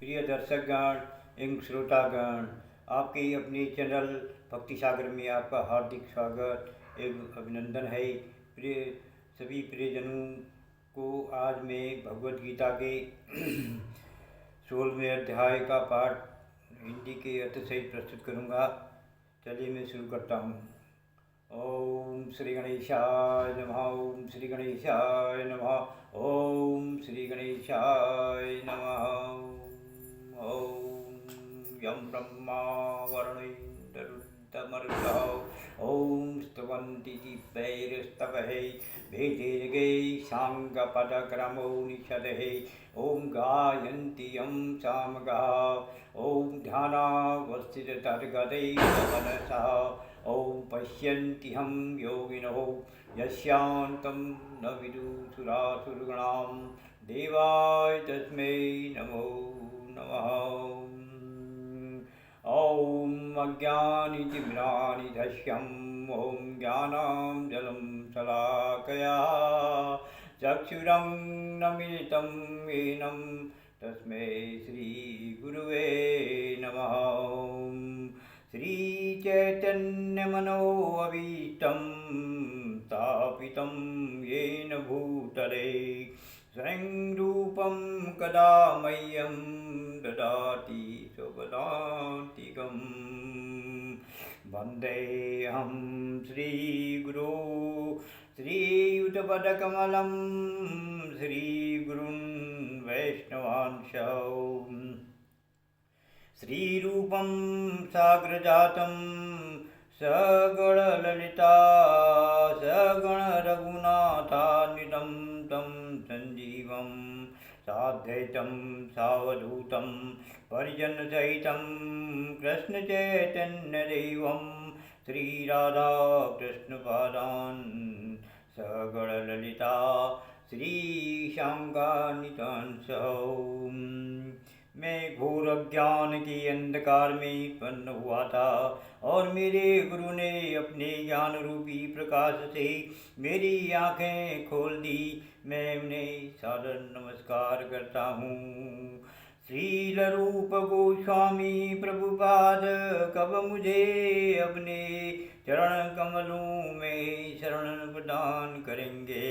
प्रिय दर्शकगण एवं श्रोतागण, आपके अपने चैनल भक्ति सागर में आपका हार्दिक स्वागत एवं अभिनंदन है। प्रिय सभी प्रियजनों को आज मैं भगवत गीता के 16वें अध्याय का पाठ हिंदी के अर्थ सहित प्रस्तुत करूँगा। चलिए मैं शुरू करता हूँ। ओम श्री गणेशाय नमः। ओम श्री गणेशाय नमः। ओम श्री गणेशाय नमः। ओम यं ब्रह्मा वरुणेन्द्ररुद्रमरुतः ओम स्तवन्ति दिव्यैस्तवैः भेदैर्गैः साङ्गपदक्रमोपनिषदैः ओम गायन्ति यं सामगाः ओम ध्यानावस्थिततद्गतैः मनसः ओम पश्यन्त्यहं योगिनो यस्यान्तं न विदुसुरासुरगणां देवाय तस्मै नमो नमः। ओम अज्ञानतिमिरान्धस्यम् ओम ज्ञानाञ्जनं शलाकया चक्षुरुन्मीलितं येन तस्मै श्रीगुरुवे नमः। श्रीचैतन्यमनोभीष्टं स्थापितं येन भूतले स्वयं रूपं कदा मह्यं ददाति स्वपदान्तिकं। वन्देऽहं श्रीगुरो श्रीयुतपदकमलं श्रीगुरुन् वैष्णवांश श्रीरूपं साग्रजातं सगणललिता सगणरघुनाथान्वितं तं सञ्जीवं साद्वैतं सावधूतं परिजनसहितं कृष्णचैतन्यदेवं श्रीराधाकृष्णपादान् सगणललिता श्रीशांगान्वितांश। मैं घोर अज्ञान के अंधकार में उत्पन्न हुआ था और मेरे गुरु ने अपने ज्ञान रूपी प्रकाश से मेरी आँखें खोल दी। मैं उन्हें सादर नमस्कार करता हूँ। श्रील रूप गोस्वामी प्रभुपाद कब मुझे अपने चरण कमलों में शरण प्रदान करेंगे,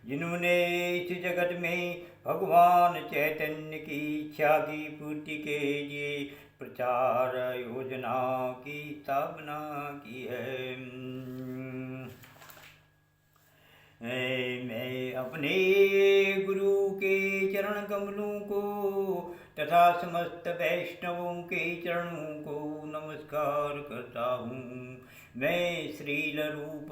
जिन्होंने इस जगत में भगवान चैतन्य की इच्छा की पूर्ति के लिए प्रचार योजना की स्थापना की है। मैं अपने गुरु के चरण कमलों को तथा समस्त वैष्णवों के चरणों को नमस्कार करता हूँ। मैं श्रील रूप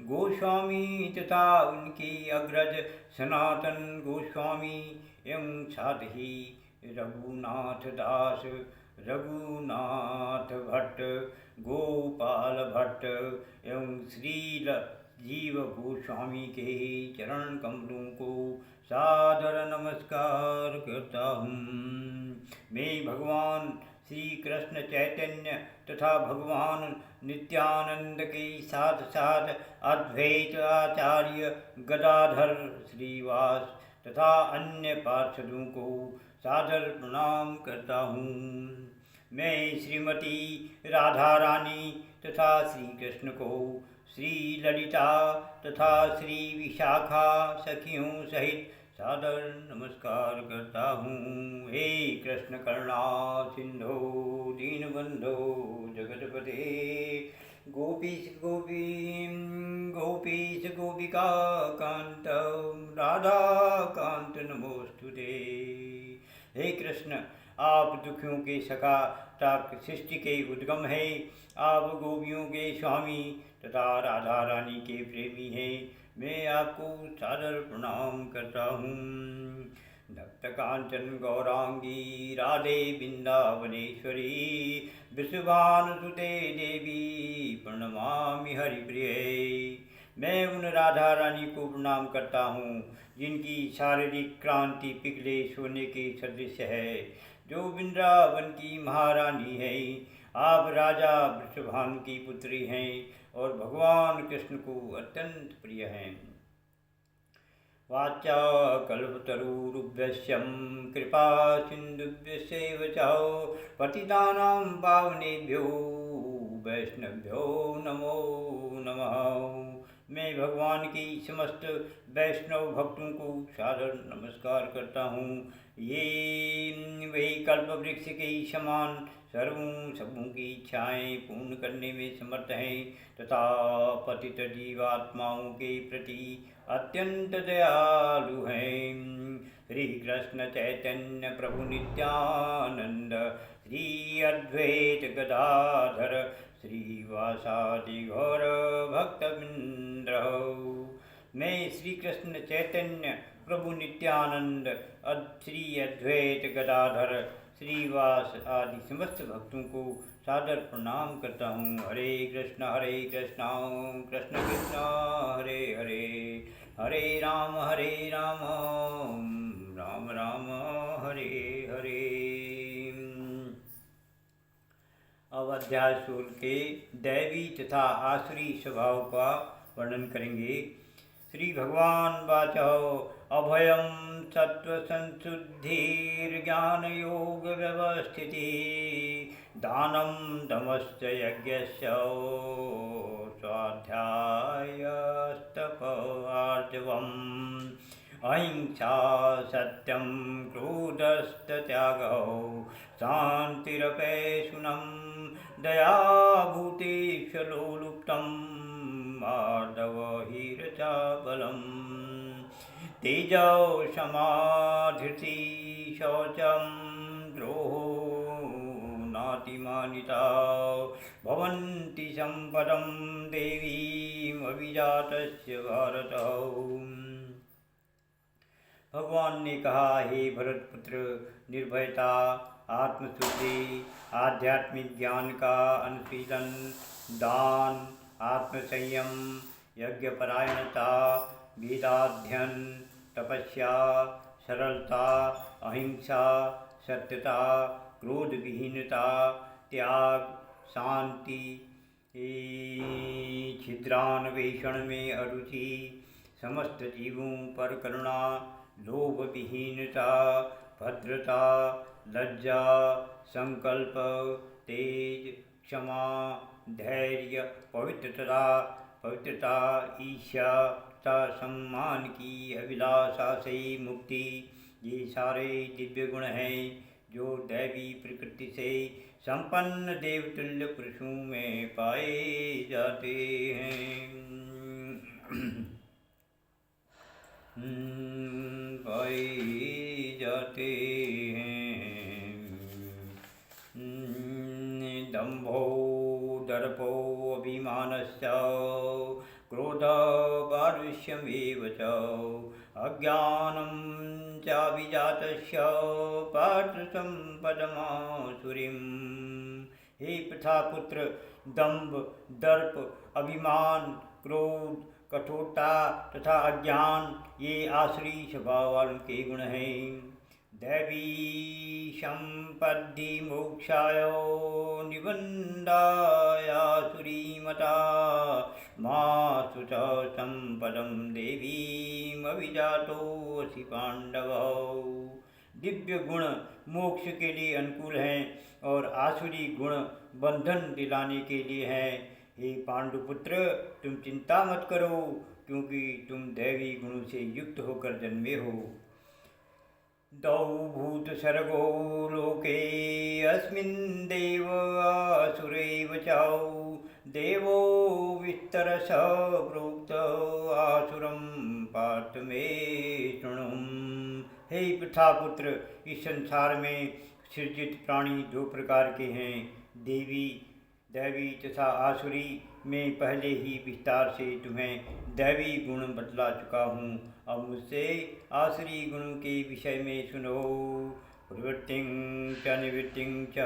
गोस्वामी तथा उनकी अग्रज सनातन गोस्वामी एवं साथ ही रघुनाथ दास, रघुनाथ भट्ट, गोपाल भट्ट एवं श्रील जीव गोस्वामी के चरण कमलों को सादर नमस्कार करता हूँ। मैं भगवान श्री कृष्ण चैतन्य तथा भगवान नित्यानंद के साथ साथ अद्वैत आचार्य गदाधर श्रीवास तथा अन्य पार्षदों को सादर प्रणाम करता हूँ। मैं श्रीमती राधा रानी तथा श्री कृष्ण को श्री ललिता तथा श्री विशाखा सखियों सहित सादर नमस्कार करता हूँ। हे कृष्ण करुणा सिंधो दीनबंधो जगतपते गोपीश गोपिका कांत राधा कांत नमोस्तुते। हे कृष्ण, आप दुखियों के सखा तक सृष्टि के उद्गम है। आप गोपियों के स्वामी तथा राधा रानी के प्रेमी हैं। मैं आपको सादर प्रणाम करता हूँ। भक्त कांचन गौरांगी राधे वृंदावनेश्वरी विश्वभानुसुते देवी प्रणमामि हरिप्रिये। मैं उन राधा रानी को प्रणाम करता हूँ जिनकी शारीरिक क्रांति पिघले सोने के सदृश है, जो वृंदावन की महारानी है। आप राजा वृषभानु की पुत्री हैं और भगवान कृष्ण को अत्यंत प्रिय हैं। वाचा कल्पतरुभ्यश्च कृपा सिन्धुभ्यश्चैव च पतितानां पावनेभ्यो वैष्णवभ्यो नमो नमः। मैं भगवान की समस्त वैष्णव भक्तों को सादर नमस्कार करता हूँ। ये वही कल्प वृक्ष के समान सबों की इच्छाएं पूर्ण करने में समर्थ हैं तथा पतित जीवात्माओं के प्रति अत्यंत दयालु हैं। श्री कृष्ण चैतन्य प्रभु नित्यानंद, श्री अद्वैत गदाधर श्रीवासादि गौर भक्तवृंद। मैं श्री कृष्ण चैतन्य प्रभु नित्यानंद, श्री अद्वैत गदाधर श्रीवास आदि समस्त भक्तों को सादर प्रणाम करता हूँ। हरे कृष्ण कृष्ण कृष्ण हरे हरे, हरे राम राम राम हरे हरे। अब अध्याय 16 के दैवी तथा आसुरी स्वभाव का वर्णन करेंगे। श्री भगवान वाचो अभयम सत्व संशुद्धिर्ज्ञान योग व्यवस्थिति दानम दमश्च यज्ञस्य स्वाध्यायस्तप आर्जवम् अहिंसा सत्यं क्रोधस्तत्यागो शान्तिरपैशुनं दयाभूतेशलोलुप्तं मार्दवहीरचाबलं तेजो समाधृति शौचं द्रोहो नातिमानिता भवन्ति सम्पदं देवीमभिजातस्य भारत। भगवान ने कहा, हे भरतपुत्र, निर्भयता, आत्मशुद्धि, आध्यात्मिक ज्ञान का अनुशीलन, दान, आत्मसंयम, यज्ञपरायणता, वेदाध्ययन, तपस्या, सरलता, अहिंसा, सत्यता, क्रोध विहीनता, त्याग, शांति, छिद्रान्वेषण में अरुचि, समस्त जीवों पर करुणा, लोभ विहीनता, भद्रता, लज्जा, संकल्प, तेज, क्षमा, धैर्य, पवित्रता, ईर्ष्या तथा सम्मान की अभिलाषा से मुक्ति, ये सारे दिव्य गुण हैं जो दैवी प्रकृति से संपन्न देवतुल्य पुरुषों में पाए जाते हैं। पाए जाते हैं। दंभो दर्पो अभिमानश्च क्रोध पारुष्यमेव च अज्ञानं चाभिजातस्य पार्थ सम्पदमासुरीम्। हे प्रथापुत्र, दंभ, दर्प, अभिमान, क्रोध, कठोरता तथा अज्ञान ये आसुरी स्वभाव वालों के गुण हैं। दैवी संपत्ति मोक्षाय निबंधायासुरीमता मासु च संपदं देवीमभिजातोऽसि पांडव। दिव्य गुण मोक्ष के लिए अनुकूल हैं और आसुरी गुण बंधन दिलाने के लिए हैं। हे पांडुपुत्र, तुम चिंता मत करो, क्योंकि तुम दैवी गुणों से युक्त होकर जन्मे हो। दौ भूत सर्गो लोके अस्मिन् देव आसुरैव च देवो विस्तरश प्रोक्त आसुरं पार्थ मे शृणु। हे प्रथापुत्र, इस संसार में सृजित प्राणी दो प्रकार के हैं, दैवी तथा आसुरी। मैं पहले ही विस्तार से तुम्हें दैवी गुण बतला चुका हूँ। अब मुझसे आसुरी गुणों के विषय में सुनो। प्रवृत्तिं च निवृत्तिं च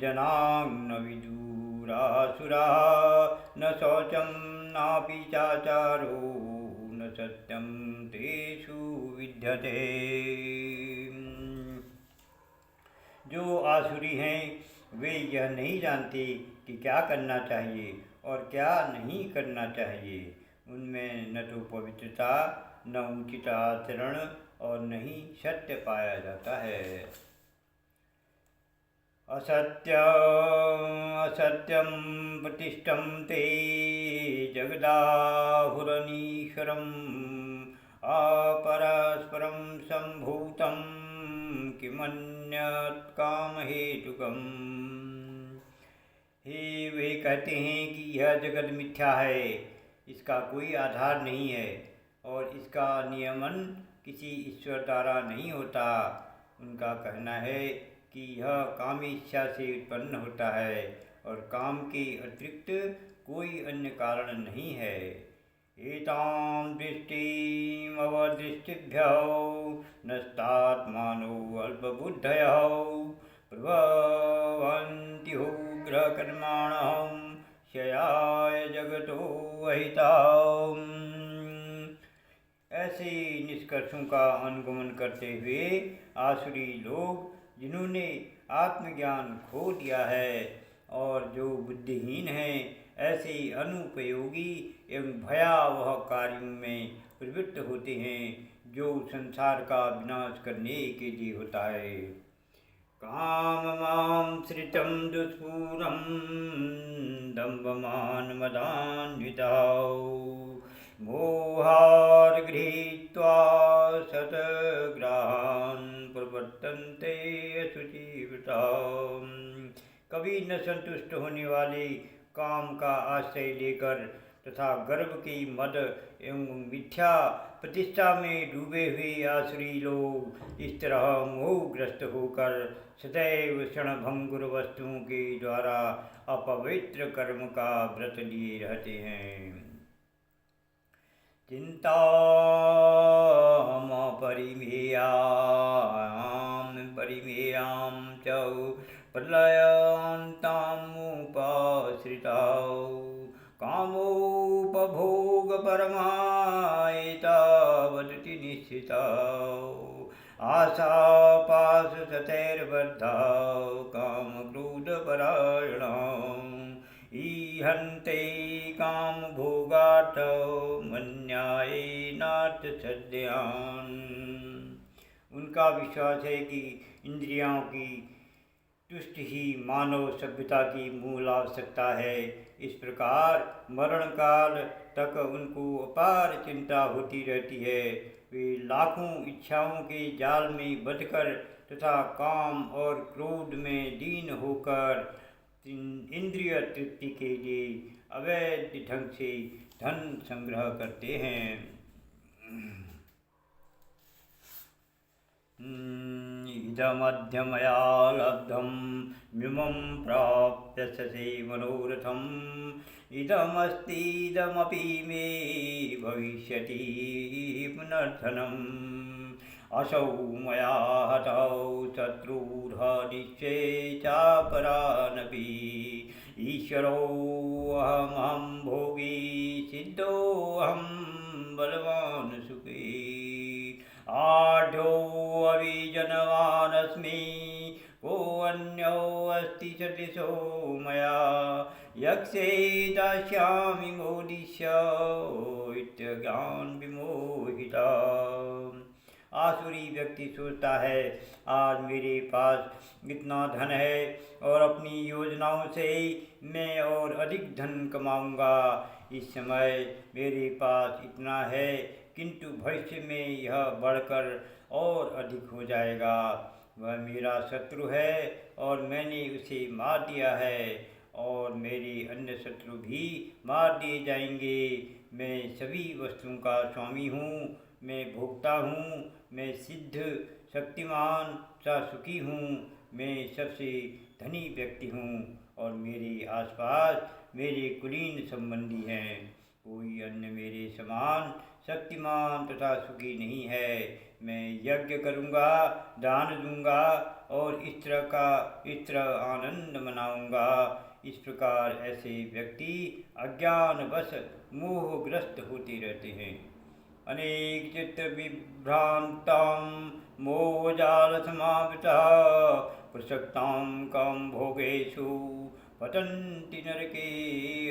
जनां न विदुरासुरा न शौचं नापि चाचारो न सत्यं तेषु विद्यते। जो आसुरी हैं वे यह नहीं जानते कि क्या करना चाहिए और क्या नहीं करना चाहिए। उनमें न तो पवित्रता, न उचित आचरण और न ही सत्य पाया जाता है। असत्यम प्रतिष्ठं ते जगदाहुरनीश्वरम् अपरस्परं सम्भूतं किमन्यत् कामहेतुकम्। हे वे कहते हैं कि यह जगत मिथ्या है, इसका कोई आधार नहीं है और इसका नियमन किसी ईश्वर द्वारा नहीं होता। उनका कहना है कि यह काम इच्छा से उत्पन्न होता है और काम के अतिरिक्त कोई अन्य कारण नहीं है। एतां दृष्टिम् अवदृष्टिभ्यो नष्टात्मानो अल्पबुद्धयो प्रभवन्ति उग्रकर्माणः क्षयाय जगतो वहिताम्। ऐसे निष्कर्षों का अनुगमन करते हुए आसुरी लोग, जिन्होंने आत्मज्ञान खो दिया है और जो बुद्धिहीन हैं, ऐसे अनुपयोगी एवं भयावह कार्यों में प्रवृत्त होते हैं जो संसार का विनाश करने के लिए होता है। काममाश्रितं दुष्पूरं दम्भमानमदान्वितौ मोहात् गृहीत्वा शतग्राहान् प्रवर्तन्ते शुचिव्रताम्। कभी न संतुष्ट होने वाले काम का आश्रय लेकर तथा गर्व की मद एवं मिथ्या प्रतिष्ठा में डूबे हुए आसुरी लोग इस तरह मोहग्रस्त होकर सदैव क्षणभंगुर वस्तुओं के द्वारा अपवित्र कर्म का व्रत लिए रहते हैं। परिमेयां च प्रलयान्तामुपाश्रितौ कामोपभोगपरमायितावदति निश्चितौ आशापाशशतैर्बद्धौ कामक्रोधपरायणौ ईहन्ते कामभोगार्थौ मन्यायेनार्थसद्यान्। उनका विश्वास है कि इंद्रियों की तुष्टि ही मानव सभ्यता की मूल आवश्यकता है। इस प्रकार मरण काल तक उनको अपार चिंता होती रहती है। वे लाखों इच्छाओं के जाल में बंधकर तथा काम और क्रोध में लीन होकर इंद्रिय तृप्ति के लिए अवैध ढंग से धन संग्रह करते हैं। इदमध्यमया लब्धं मिमं प्राप्य ससे मनोरथम् इदमस्तीदमपि मे भविष्यति पुनर्धनम् असौ मया हतौ शत्रुर्हनिश्चे चापरानपि ईश्वरोऽहमहं भोगी सिद्धोऽहं बलवान् सुखी आढ्योऽविजनवानस्मि कोऽन्योऽस्ति सदृशो मया यक्षे दास्यामि मोदिष्य इत्यज्ञान विमोहिता। आसुरी व्यक्ति सोचता है, आज मेरे पास इतना धन है और अपनी योजनाओं से मैं और अधिक धन कमाऊंगा। इस समय मेरे पास इतना है, किंतु भविष्य में यह बढ़कर और अधिक हो जाएगा। वह मेरा शत्रु है और मैंने उसे मार दिया है और मेरे अन्य शत्रु भी मार दिए जाएंगे। मैं सभी वस्तुओं का स्वामी हूँ, मैं भोक्ता हूँ, मैं सिद्ध शक्तिमान सा सुखी हूँ, मैं सबसे धनी व्यक्ति हूँ और मेरे आसपास मेरे कुलीन संबंधी हैं। कोई अन्य मेरे समान शक्तिमान तथा सुखी नहीं है। मैं यज्ञ करूँगा, दान दूंगा और इस तरह आनंद मनाऊंगा। इस प्रकार ऐसे व्यक्ति अज्ञानवश मोहग्रस्त होते रहते हैं। अनेक चित्त विभ्रांतां मोहजाल समावृता प्रसक्तां काम भोगेषु पतन्ति नरके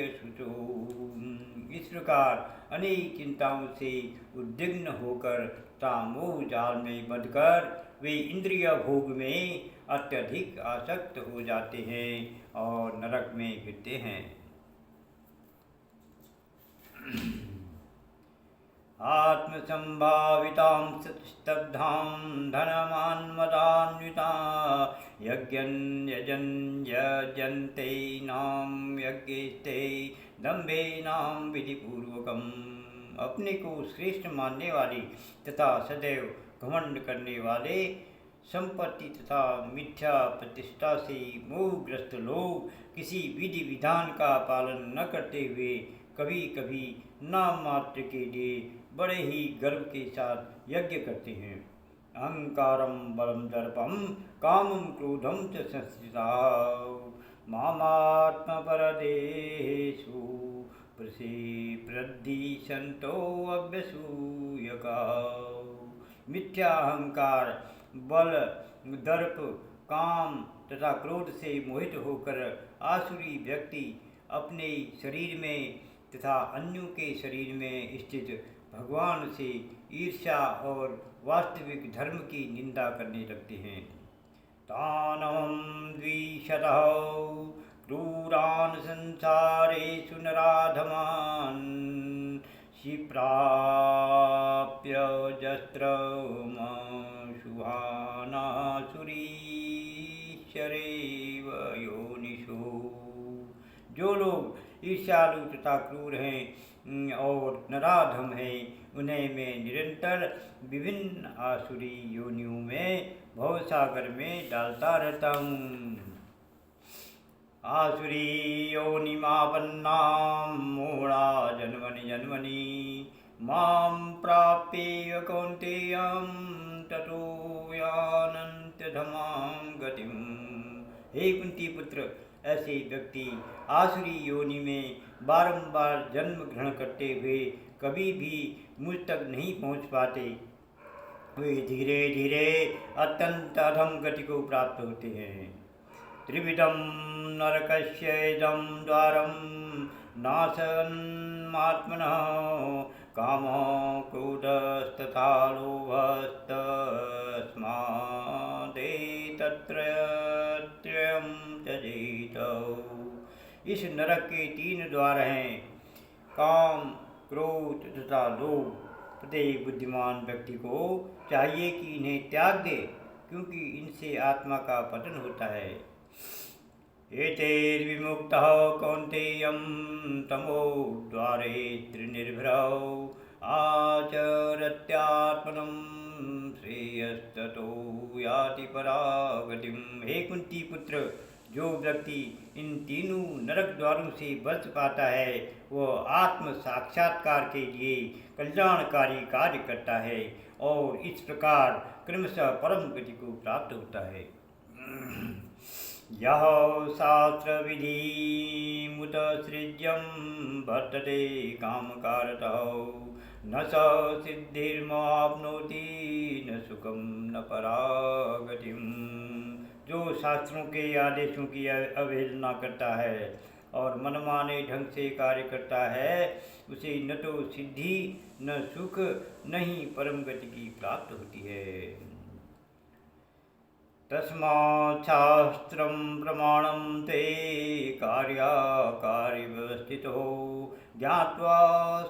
असुचो। इस प्रकार अनेक चिंताओं से उद्विग्न होकर तामोह जाल में बंधकर वे इंद्रिय भोग में अत्यधिक आसक्त हो जाते हैं और नरक में गिरते हैं। आत्मसंभावितां स्तब्धां धनमान्मदान्विता यज्ञं यजन्ते नाम यज्ञस्ते दम्भेनाम विधिपूर्वकम्। अपने को श्रेष्ठ मानने वाले तथा सदैव घमंड करने वाले, संपत्ति तथा मिथ्या प्रतिष्ठा से मोहग्रस्त लोग किसी विधि विधान का पालन न करते हुए कभी कभी नाम मात्र के लिए बड़े ही गर्व के साथ यज्ञ करते हैं। अहंकारम बलम दर्पम कामम क्रोधम च संस्थिता मामात्म परदेशु प्रसिद्धि संतो अभ्यसूयका। मिथ्या अहंकार, बल, दर्प, काम तथा क्रोध से मोहित होकर आसुरी व्यक्ति अपने शरीर में तथा अन्यों के शरीर में स्थित भगवान से ईर्ष्या और वास्तविक धर्म की निंदा करने लगते हैं। तानहं द्विशतः क्रूरान् संसारेषु नराधमान् क्षिप्राप्य जस्त्रम शुभानासुरीश्वरेव योनिषु। जो लोग ईर्ष्यालु तथा क्रूर हैं और नराधम हैं, उन्हें मैं निरंतर विभिन्न आसुरी योनियों में भवसागर में डालता रहता हूँ। आसुरी योनिमापन्नां मूढ़ा जन्मनि जन्मनि मां प्राप्य कौन्तेयं ततो यानन्त्यधमां गतिम्। हे कुंती पुत्र, ऐसे व्यक्ति आसुरी योनि में बारंबार जन्म ग्रहण करते हुए कभी भी मुझ तक नहीं पहुँच पाते। वे धीरे धीरे अत्यंत अधम गति को प्राप्त होते हैं। त्रिविधम नरकस्येदं द्वारं नाशन्मात्मनः कामः क्रोधस्तथा लोभस्तस्मादेतत्रयं त्यजेत। इस नरक के 3 द्वार हैं, काम, क्रोध तथा लोभ। प्रत्येक बुद्धिमान व्यक्ति को चाहिए कि इन्हें त्याग दे, क्योंकि इनसे आत्मा का पतन होता है। एतैर्विमुक्तः कौन्तेयं तमो द्वारे त्रिनिर्भरौ आचरत्यात्मनं श्रेयस्ततो याति परागतिम्। हे कुंती पुत्र, जो व्यक्ति इन तीनों नरक द्वारों से बच पाता है वह आत्म साक्षात्कार के लिए कल्याणकारी कार्य करता है और इस प्रकार क्रमशः परम गति को प्राप्त होता है। यः शास्त्र विधिमुत्सृज्यं वर्तते कामकारतः न स सिद्धिर्माप्नोति न सुखं न परागतिम्। जो शास्त्रों के आदेशों की अवहेलना करता है और मनमाने ढंग से कार्य करता है, उसे न तो सिद्धि न सुख न ही परम गति की प्राप्त होती है। तस्मात् शास्त्रं प्रमाणं ते कार्याकार्यवस्थितो ज्ञात्वा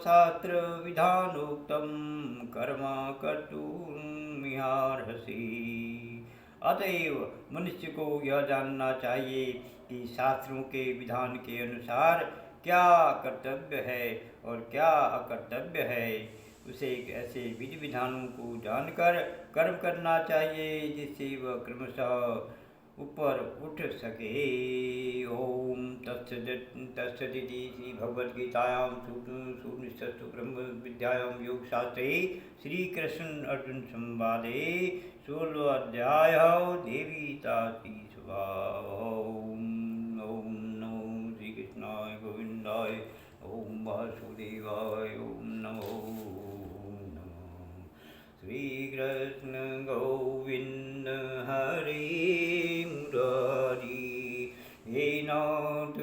शास्त्रविधानोक्तं कर्म कर्तुमिहार्हसि। अतएव मनुष्य को यह जानना चाहिए कि शास्त्रों के विधान के अनुसार क्या कर्तव्य है और क्या अकर्तव्य है। उसे ऐसे विधि विधानों को जानकर कर्म करना चाहिए जिससे वह क्रमशः ऊपर उठ सके। ओम तत्सदिति श्री भगवद्गीतायां सुनिष्ठस्तु ब्रह्म विद्यायां योग शास्त्रे श्री कृष्ण अर्जुन संवादे 16वां अध्याय देवी तासी स्वभाव। ओम नमो श्री कृष्णाय गोविंदाय ओम वासुदेवाय ओम नमो श्री कृष्ण गोविंद हरे मुरारी हे नाथ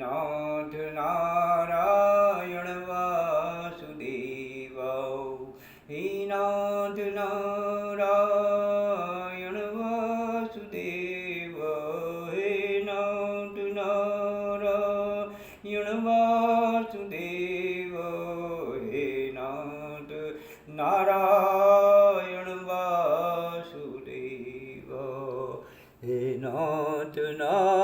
નાથ નારાયણ વાસુદેવ હે નાથ નારાયણ વાસુદેવ હે નાથ નારાયણ વાસુદેવ હે નાથ નારાયણ વાસુદેવ હે નાથ નારાયણ